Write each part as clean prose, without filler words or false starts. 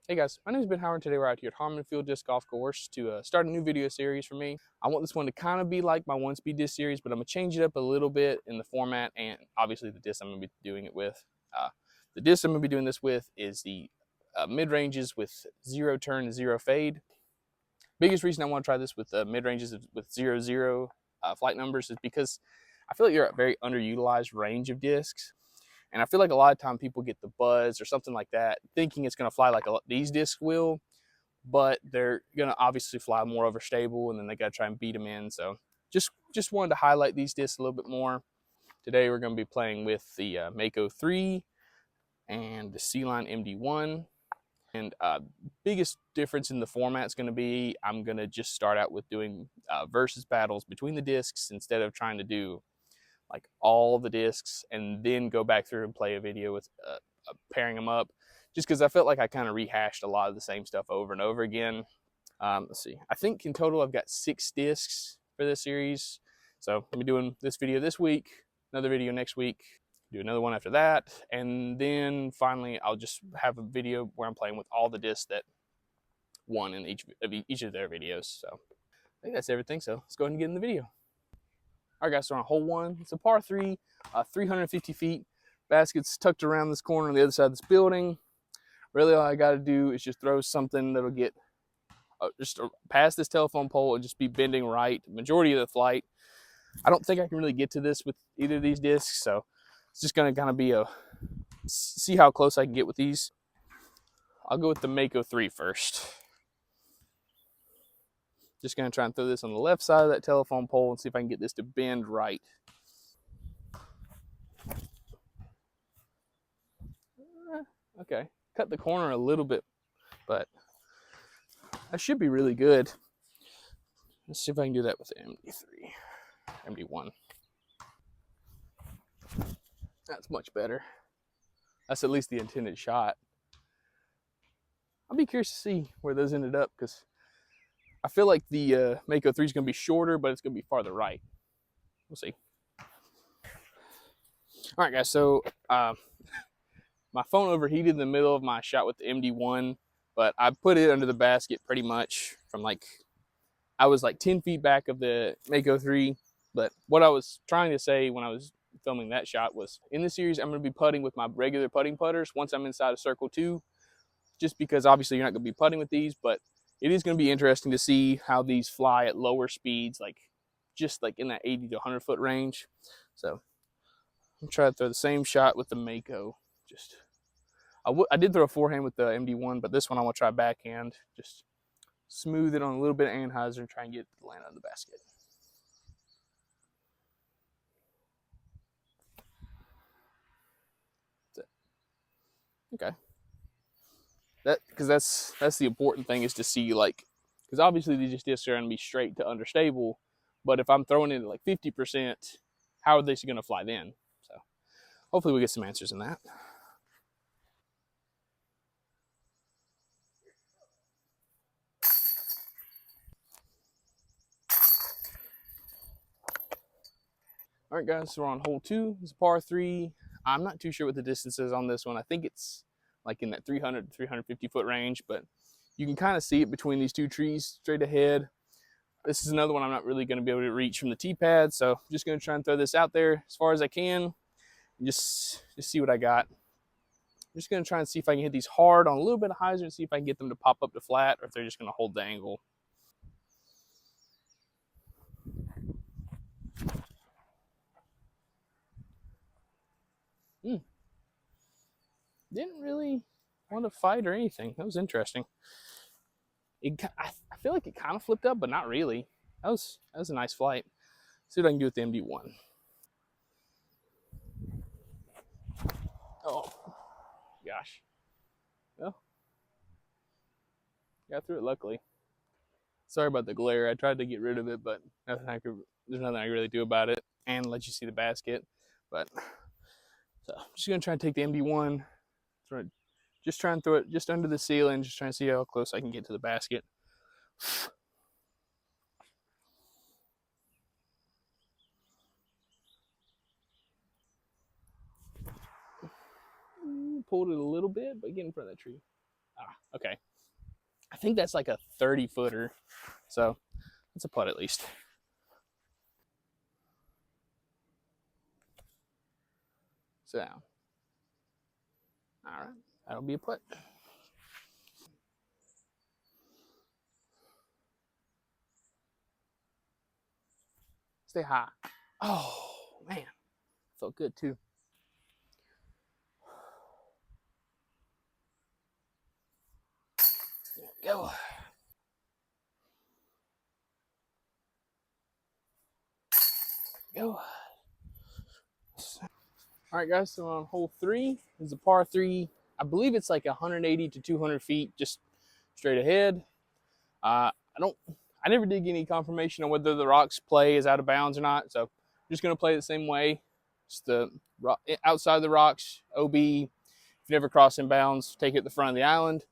Hey guys, my name is Ben Howard. Today we're out here at Harmon Field Disc Golf Course to start a new video series for me. I want this one to kind of be like my one-speed disc series, but I'm going to change it up a little bit in the format and obviously the disc I'm going to be doing it with. The disc I'm going to be doing this with is the mid-ranges with 0 turn and 0 fade. Biggest reason I want to try this with mid-ranges with 0-0 flight numbers is because I feel like you're at a very underutilized range of discs. And I feel like a lot of time people get the buzz or something like that, thinking it's going to fly like these discs will, but they're going to obviously fly more overstable, and then they got to try and beat them in. So just wanted to highlight these discs a little bit more. Today we're going to be playing with the Mako3 and the C-Line MD1. And biggest difference in the format is going to be I'm going to just start out with doing versus battles between the discs instead of trying to do like all the discs and then go back through and play a video with pairing them up, just because I felt like I kind of rehashed a lot of the same stuff over and over again. Let's see, I think in total I've got 6 discs for this series, so I'll be doing this video this week, another video next week, do another one after that, and then finally I'll just have a video where I'm playing with all the discs that won in each of their videos. So I think that's everything, so let's go ahead and get in the video. All right, guys, so we're on hole 1. It's a par 3, 350 feet. Basket's tucked around this corner on the other side of this building. Really, all I got to do is just throw something that'll get just past this telephone pole and just be bending right majority of the flight. I don't think I can really get to this with either of these discs, so it's just going to kind of be see how close I can get with these. I'll go with the Mako3 first. Just going to try and throw this on the left side of that telephone pole and see if I can get this to bend right. Okay, cut the corner a little bit, but that should be really good. Let's see if I can do that with the MD1. That's much better. That's at least the intended shot. I'll be curious to see where those ended up, because I feel like the Mako3 is going to be shorter, but it's going to be farther right. We'll see. All right, guys, so my phone overheated in the middle of my shot with the MD1, but I put it under the basket pretty much from I was like 10 feet back of the Mako3. But what I was trying to say when I was filming that shot was, in this series, I'm going to be putting with my regular putting putters once I'm inside of circle 2, just because obviously you're not going to be putting with these, but it is going to be interesting to see how these fly at lower speeds, just in that 80 to 100 foot range. So I'm trying to throw the same shot with the Mako. I did throw a forehand with the MD1, but this one I want to try backhand. Just smooth it on a little bit of Anheuser and try and get it to land on the basket. That's it. Okay. Because that's the important thing, is to see, because obviously these discs are going to be straight to understable, but if I'm throwing it at 50%, how are they going to fly then? So hopefully we get some answers in that. All right, guys, so we're on hole 2. It's a par 3. I'm not too sure what the distance is on this one. I think it's in that 300 to 350 foot range, but you can kind of see it between these 2 trees straight ahead. This is another one I'm not really going to be able to reach from the tee pad, so I'm just going to try and throw this out there as far as I can and just see what I got. I'm just going to try and see if I can hit these hard on a little bit of hyzer and see if I can get them to pop up to flat, or if they're just going to hold the angle. Didn't really want to fight or anything. That was interesting. I feel like it kind of flipped up, but not really. That was a nice flight. See what I can do with the MD1. Oh, gosh. Well, got through it luckily. Sorry about the glare. I tried to get rid of it, but there's nothing I can really do about it, and let you see the basket. But so I'm just gonna try and take the MD1, just try and throw it just under the ceiling, just trying to see how close I can get to the basket. Pulled it a little bit, but get in front of that tree. Okay. I think that's like a 30 footer. So it's a putt at least. Sit down. All right. That'll be a putt. Stay high. Oh, man. Felt good too. There we go. Go. All right, guys. So on hole 3 is a par 3. I believe it's like 180 to 200 feet, just straight ahead. I don't. I never did get any confirmation on whether the rocks play is out of bounds or not. So I'm just gonna play the same way. Just the outside the rocks, OB. If you never cross in bounds, take it at the front of the island.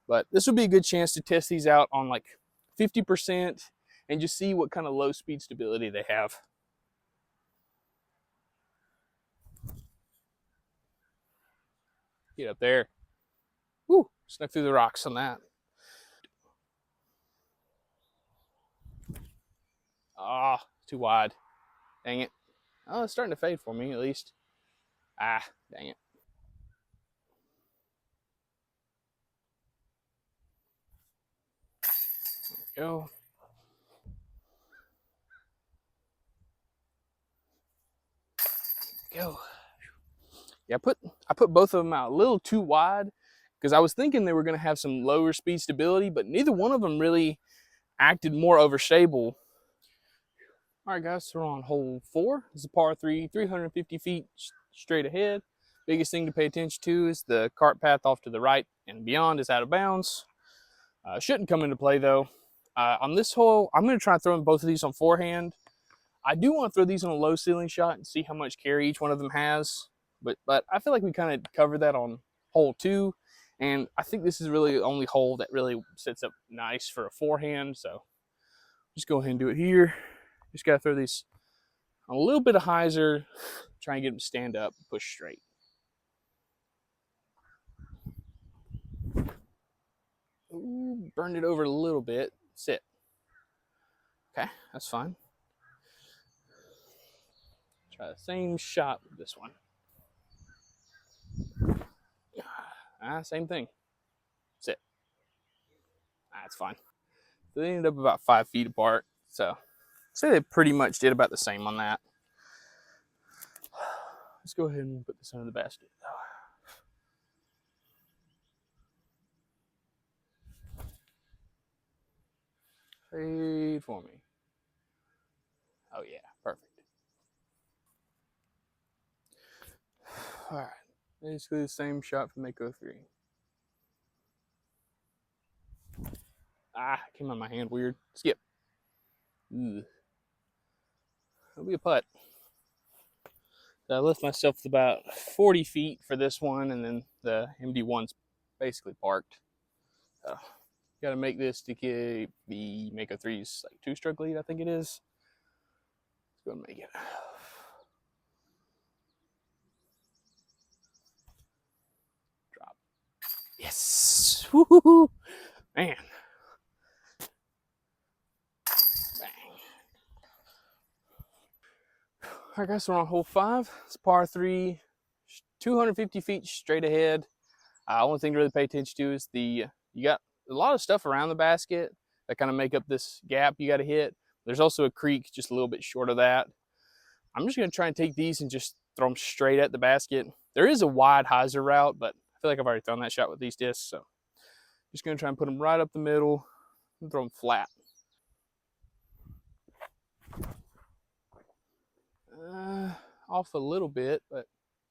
But this would be a good chance to test these out on like 50% and just see what kind of low speed stability they have. Get up there. Woo, snuck through the rocks on that. Ah, too wide. Dang it. Oh, it's starting to fade for me at least. Ah, dang it. There we go. Go. Yeah, I put both of them out a little too wide because I was thinking they were going to have some lower speed stability, but neither one of them really acted more overstable. All right, guys, so we're on hole 4. It's a par 3, 350 feet straight ahead. Biggest thing to pay attention to is the cart path off to the right and beyond is out of bounds. Shouldn't come into play though. On this hole, I'm going to try and throw both of these on forehand. I do want to throw these on a low ceiling shot and see how much carry each one of them has. But I feel like we kind of covered that on hole 2. And I think this is really the only hole that really sets up nice for a forehand. So just go ahead and do it here. Just got to throw these on a little bit of hyzer. Try and get them to stand up, push straight. Ooh, burned it over a little bit. Sit. Okay, that's fine. Try the same shot with this one. Same thing. Sit. That's fine. So they ended up about 5 feet apart. So I'd say they pretty much did about the same on that. Let's go ahead and put this under the basket. Fade for me. Oh yeah, perfect. All right, basically the same shot for Mako3. Came on my hand weird. Skip. Ugh. It'll be a putt. So I left myself with about 40 feet for this one, and then the MD1's basically parked. So got to make this to get the Mako3's like 2-stroke lead, I think it is. Let's go and make it. Drop. Yes. Woo-hoo-hoo. Man. Bang. All right, guys, so we're on hole 5. It's par 3, 250 feet straight ahead. Only thing to really pay attention to is you got a lot of stuff around the basket that kind of make up this gap you got to hit. There's also a creek just a little bit short of that. I'm just going to try and take these and just throw them straight at the basket. There is a wide hyzer route, but I feel like I've already thrown that shot with these discs, so just going to try and put them right up the middle and throw them flat. Off a little bit, but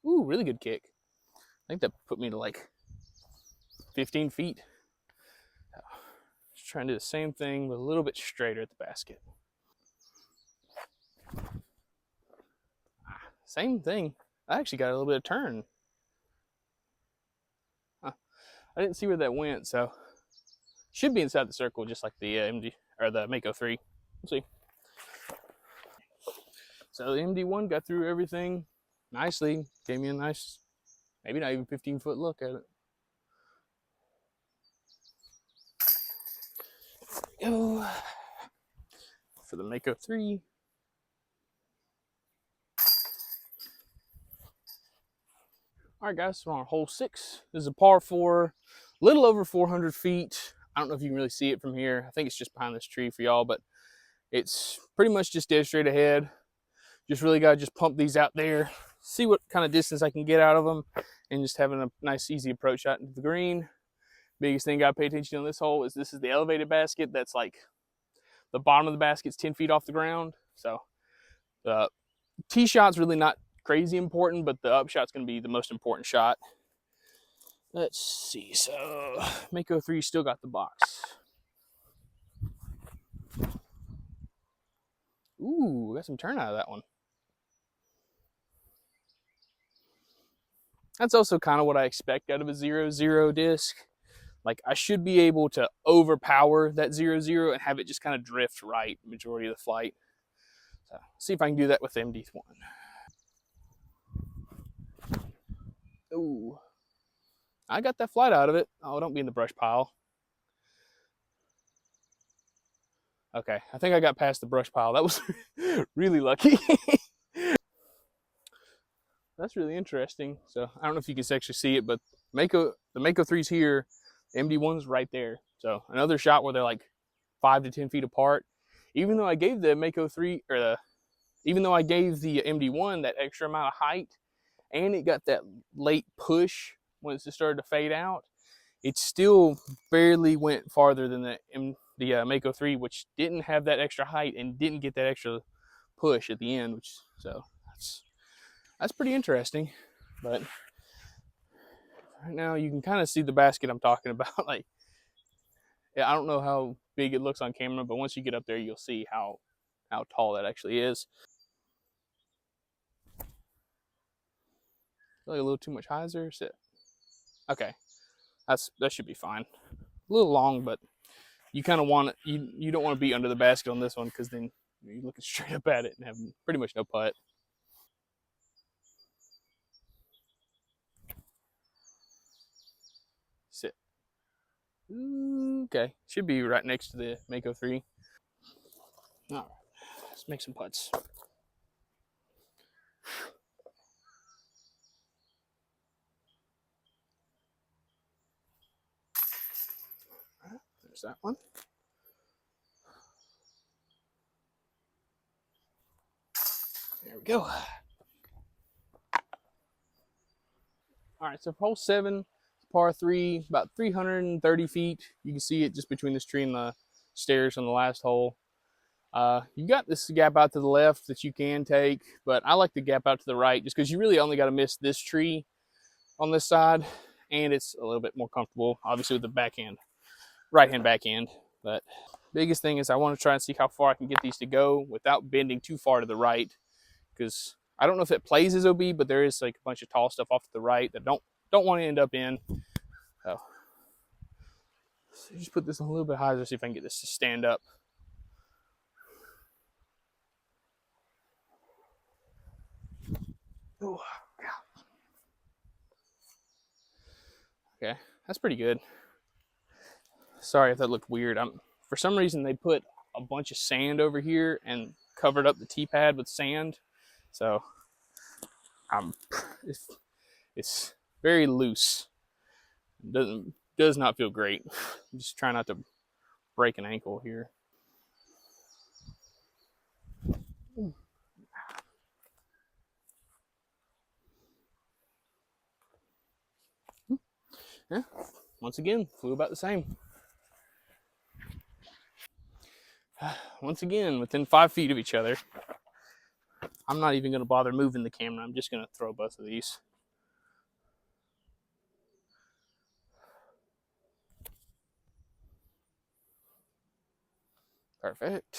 ooh, really good kick. I think that put me to like 15 feet. Just trying to do the same thing, but a little bit straighter at the basket. Same thing. I actually got a little bit of turn. I didn't see where that went, so should be inside the circle, just like the MD or the Mako3. We'll see. So the MD1 got through everything nicely. Gave me a nice, maybe not even 15-foot look at it. go. For the Mako3. All right, guys, so we're on hole 6. This is a par 4, a little over 400 feet. I don't know if you can really see it from here. I think it's just behind this tree for y'all, but it's pretty much just dead straight ahead. Just really got to just pump these out there, see what kind of distance I can get out of them, and just having a nice, easy approach shot into the green. Biggest thing I got to pay attention to on this hole is this is the elevated basket. That's like the bottom of the basket's 10 feet off the ground. So the tee shot's really not crazy important, but the up shot's going to be the most important shot. Let's see. So Mako3 still got the box. Ooh, got some turn out of that one. That's also kind of what I expect out of a 0-0 disc. Like, I should be able to overpower that 0-0 and have it just kind of drift right majority of the flight. So see if I can do that with the MD1. Ooh, I got that flight out of it. Oh, don't be in the brush pile. Okay, I think I got past the brush pile. That was really lucky. That's really interesting. So I don't know if you can actually see it, but the Mako3's here, the MD1's right there. So another shot where they're like 5 to 10 feet apart. Even though I gave the Mako3 even though I gave the MD1 that extra amount of height, and it got that late push when it just started to fade out, it still barely went farther than the Mako3, which didn't have that extra height and didn't get that extra push at the end. So that's pretty interesting. But right now you can kind of see the basket I'm talking about. Like, yeah, I don't know how big it looks on camera, but once you get up there, you'll see how tall that actually is. Really a little too much hyzer. Sit. Okay, that should be fine. A little long, but you kind of want it. You don't want to be under the basket on this one, because then you're looking straight up at it and having pretty much no putt. Sit. Okay, should be right next to the Mako3. All right, let's make some putts. There's that one. There we go. All right, so hole 7, par 3, about 330 feet. You can see it just between this tree and the stairs on the last hole. You got this gap out to the left that you can take, but I like the gap out to the right just because you really only got to miss this tree on this side, and it's a little bit more comfortable, obviously, with the backhand, right-hand backhand. But biggest thing is I want to try and see how far I can get these to go without bending too far to the right, because I don't know if it plays as OB, but there is like a bunch of tall stuff off to the right that don't want to end up in. So just put this a little bit higher to see if I can get this to stand up. Oh, okay, that's pretty good. Sorry if that looked weird. For some reason they put a bunch of sand over here and covered up the tee pad with sand, so it's very loose. Does not feel great. I'm just trying not to break an ankle here. Yeah, once again, flew about the same. Once again, within 5 feet of each other. I'm not even going to bother moving the camera. I'm just going to throw both of these. Perfect.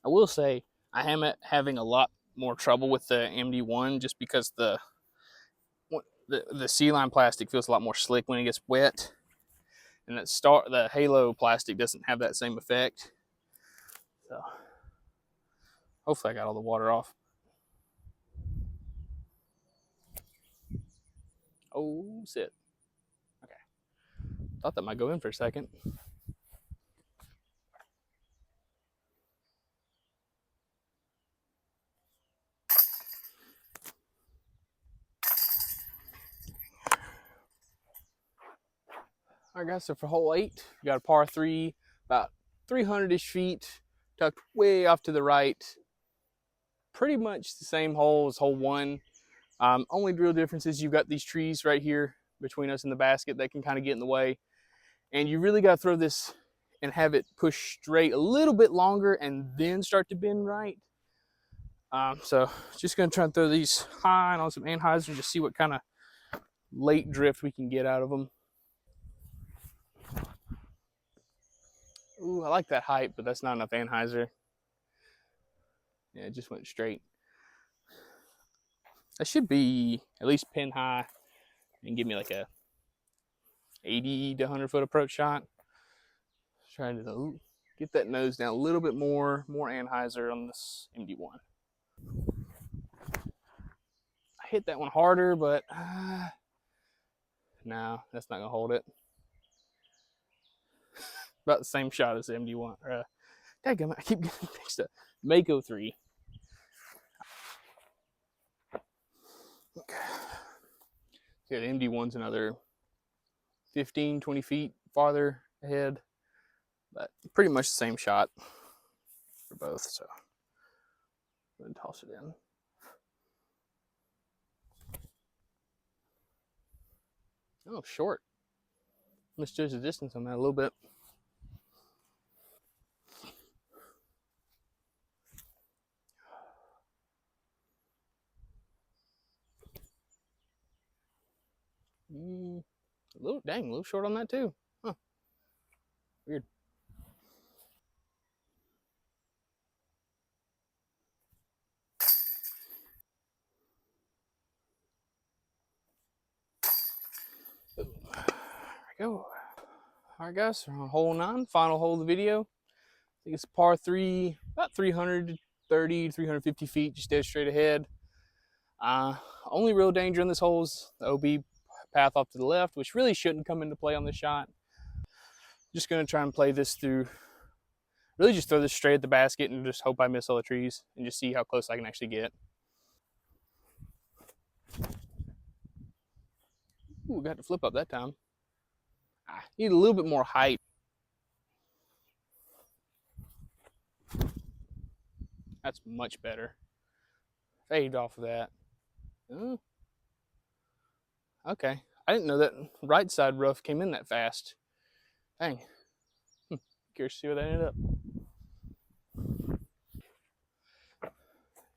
I will say I am having a lot more trouble with the MD1 just because the C-line plastic feels a lot more slick when it gets wet, and the Halo plastic doesn't have that same effect. So hopefully I got all the water off. Oh, sit. Okay. Thought that might go in for a second. All right, guys, so for hole 8, we got a par 3, about 300-ish feet, tucked way off to the right. Pretty much the same hole as hole 1. Only real difference is you've got these trees right here between us and the basket that can kind of get in the way. And you really got to throw this and have it push straight a little bit longer and then start to bend right. So just going to try and throw these high and on some anhydrous and just see what kind of late drift we can get out of them. Ooh, I like that height, but that's not enough anhydrous. Yeah, it just went straight. That should be at least pin high and give me like a 80 to 100 foot approach shot. Trying to get that nose down a little bit more anhydrous on this MD1. I hit that one harder, but no, that's not gonna hold it. About the same shot as the MD1. Dadgummit, I keep getting mixed up. Mako3. Okay. So yeah, the MD1's another 15, 20 feet farther ahead, but pretty much the same shot for both. So I'm gonna toss it in. Oh, short. Misjudged the distance on that a little bit. A little short on that too. Huh. Weird. There we go. All right, guys, we're on hole 9, final hole of the video. I think it's a par 3, about 330, 350 feet, just dead straight ahead. Only real danger in this hole is the OB path off to the left, which really shouldn't come into play on this shot. Just gonna try and play this through, really just throw this straight at the basket and just hope I miss all the trees and just see how close I can actually get. Ooh, got to flip up that time. Need a little bit more height. That's much better. Fade off of that. Okay. I didn't know that right side rough came in that fast. Dang. Curious to see where that ended up.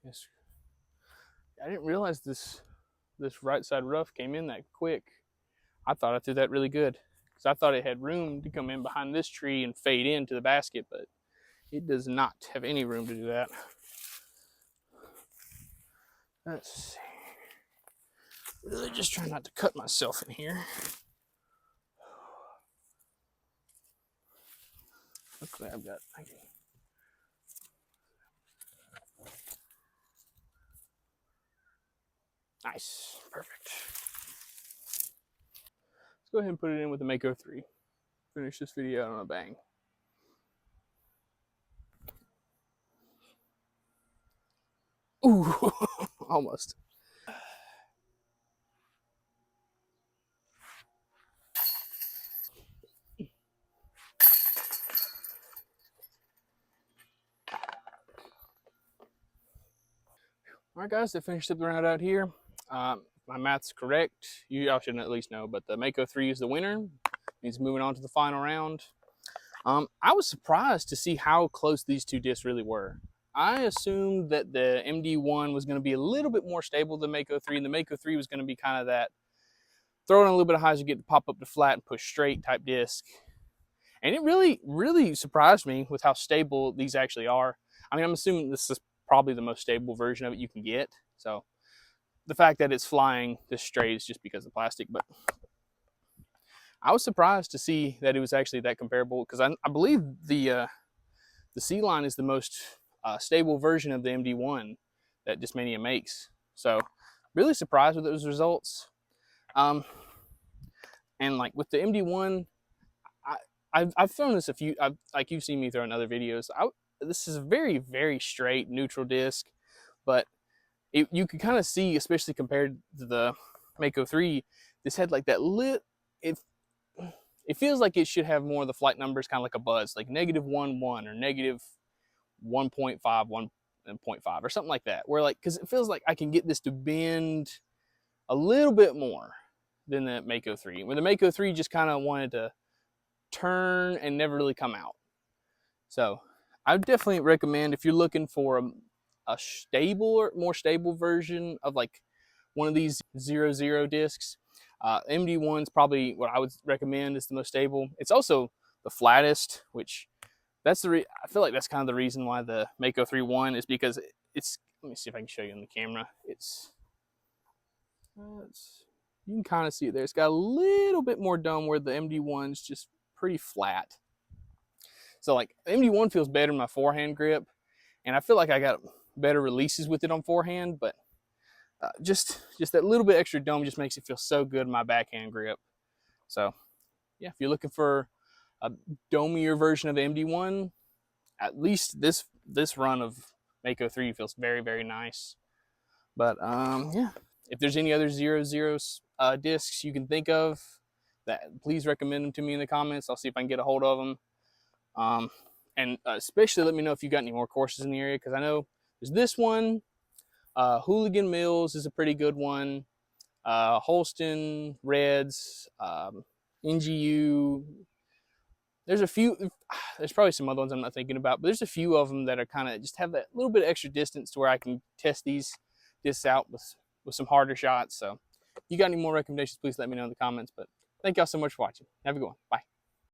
Yes. I didn't realize this right side rough came in that quick. I thought I threw that really good because I thought it had room to come in behind this tree and fade into the basket, but it does not have any room to do that. Let's see. Really just trying not to cut myself in here. Luckily I've got, nice, perfect. Let's go ahead and put it in with the Mako3. Finish this video on a bang. Ooh, almost. All right, guys, to finish up the round out here, my math's correct. You all should at least know, but the Mako3 is the winner. He's moving on to the final round. I was surprised to see how close these two discs really were. I assumed that the MD1 was going to be a little bit more stable than Mako3, and the Mako3 was going to be kind of that throw in a little bit of highs, you get to pop up to flat and push straight type disc. And it really surprised me with how stable these actually are. I mean, I'm assuming this is probably the most stable version of it you can get. So the fact that it's flying this straight is just because of the plastic, but I was surprised to see that it was actually that comparable because I believe the C-line is the most stable version of the MD1 that Discmania makes. So really surprised with those results. And like with the MD1, I've thrown this a few, like you've seen me throw in other videos. This is a very straight neutral disc, but you can kind of see, especially compared to the Mako3, this had like that it feels like it should have more of the flight numbers, kind of like a buzz, like -1.1 or -1.5, 1.5 or something like that, where like, because it feels like I can get this to bend a little bit more than the Mako 3, where the Mako 3 just kind of wanted to turn and never really come out. So I would definitely recommend, if you're looking for a stable or more stable version of like one of these 0.0 discs, MD1 is probably what I would recommend. Is the most stable. It's also the flattest, which that's I feel like that's kind of the reason why the Mako 3 won, is because it's, let me see if I can show you on the camera. It's you can kind of see it there. It's got a little bit more dome, where the MD1's just pretty flat. So like MD1 feels better in my forehand grip, and I feel like I got better releases with it on forehand, but just that little bit extra dome just makes it feel so good in my backhand grip. So yeah, if you're looking for a domier version of the MD1, at least this run of Mako 3 feels very, very nice. But yeah, if there's any other 0.0 discs you can think of, that please recommend them to me in the comments. I'll see if I can get a hold of them. And especially let me know if you got any more courses in the area, because I know there's this one. Hooligan Mills is a pretty good one. Holston, Reds, NGU. There's a few, there's probably some other ones I'm not thinking about, but there's a few of them that are kind of just have that little bit of extra distance to where I can test these discs out with some harder shots. So if you got any more recommendations, please let me know in the comments. But thank y'all so much for watching. Have a good one. Bye.